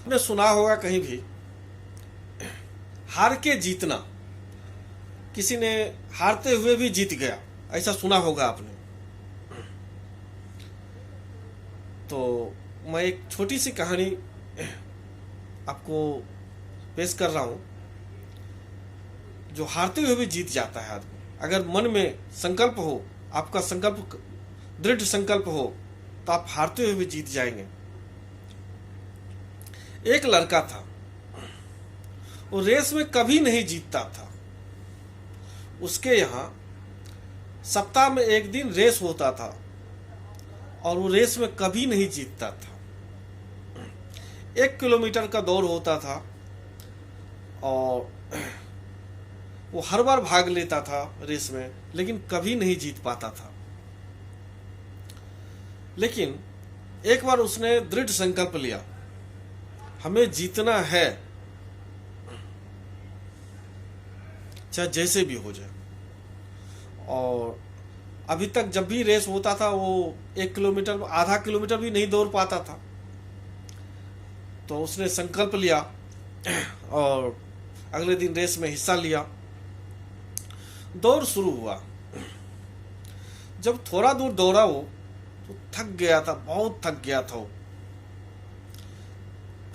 आपने सुना होगा कहीं भी हार के जीतना, किसी ने हारते हुए भी जीत गया, ऐसा सुना होगा आपने। तो मैं एक छोटी सी कहानी आपको पेश कर रहा हूं, जो हारते हुए भी जीत जाता है आदमी। अगर मन में संकल्प हो, आपका संकल्प दृढ़ संकल्प हो, तो आप हारते हुए भी जीत जाएंगे। एक लड़का था, वो रेस में कभी नहीं जीतता था। उसके यहाँ सप्ताह में एक दिन रेस होता था और वो रेस में कभी नहीं जीतता था। 1 किलोमीटर का दौड़ होता था और वो हर बार भाग लेता था रेस में, लेकिन कभी नहीं जीत पाता था। लेकिन एक बार उसने दृढ़ संकल्प लिया, हमें जीतना है, चाहे जैसे भी हो जाए। और अभी तक जब भी रेस होता था वो 1 किलोमीटर, आधा किलोमीटर भी नहीं दौड़ पाता था। तो उसने संकल्प लिया और अगले दिन रेस में हिस्सा लिया। दौड़ शुरू हुआ। जब थोड़ा दूर दौड़ा वो तो थक गया था, बहुत थक गया था वो।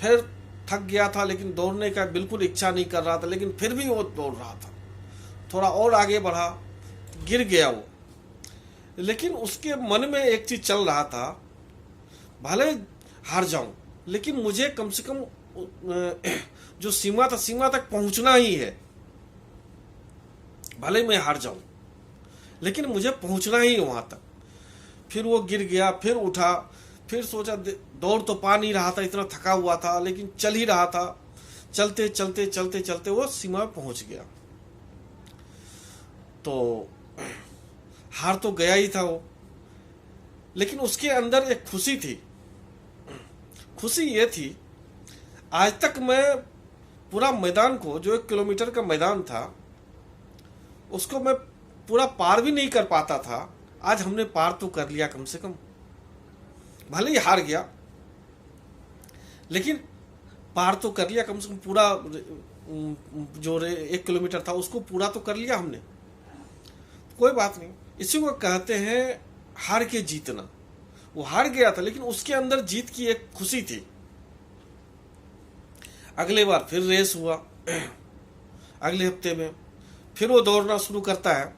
फिर थक गया था, लेकिन दौड़ने का बिल्कुल इच्छा नहीं कर रहा था, लेकिन फिर भी वो दौड़ रहा था। थोड़ा और आगे बढ़ा, गिर गया वो। लेकिन उसके मन में एक चीज चल रहा था, भले हार जाऊं, लेकिन मुझे कम से कम जो सीमा था, सीमा तक पहुंचना ही है। भले मैं हार जाऊं, लेकिन मुझे पहुंचना ही है वहां तक। फिर वो गिर गया, फिर उठा, फिर सोचा, दौड़ तो पा नहीं रहा था, इतना थका हुआ था, लेकिन चल ही रहा था। चलते चलते चलते चलते वो सीमा में पहुंच गया। तो हार तो गया ही था वो, लेकिन उसके अंदर एक खुशी थी। खुशी ये थी, आज तक मैं पूरा मैदान को, जो 1 किलोमीटर का मैदान था, उसको मैं पूरा पार भी नहीं कर पाता था। आज हमने पार तो कर लिया कम से कम। भले ही हार गया, लेकिन पार तो कर लिया कम से कम। पूरा जो 1 किलोमीटर था उसको पूरा तो कर लिया हमने। कोई बात नहीं, इसी को कहते हैं हार के जीतना। वो हार गया था, लेकिन उसके अंदर जीत की एक खुशी थी। अगले बार फिर रेस हुआ, अगले हफ्ते में फिर वो दौड़ना शुरू करता है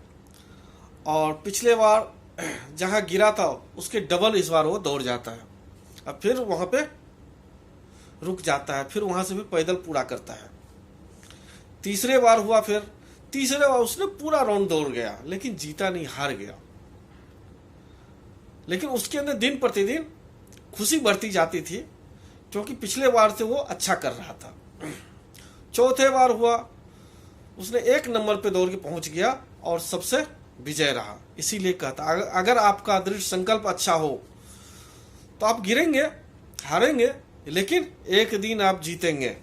और पिछले बार जहां गिरा था उसके डबल इस बार वो दौड़ जाता है। अब फिर वहां पे रुक जाता है, फिर वहां से भी पैदल पूरा करता है। तीसरे बार हुआ, फिर तीसरे बार उसने पूरा राउंड दौड़ गया, लेकिन जीता नहीं, हार गया। लेकिन उसके अंदर दिन प्रतिदिन खुशी बढ़ती जाती थी, क्योंकि पिछले बार से वो अच्छा कर रहा था। चौथे बार हुआ, उसने 1 नंबर पे दौड़ के पहुंच गया और सबसे विजय रहा। इसीलिए कहता, अगर आपका दृढ़ संकल्प अच्छा हो तो आप गिरेंगे, हारेंगे, लेकिन एक दिन आप जीतेंगे।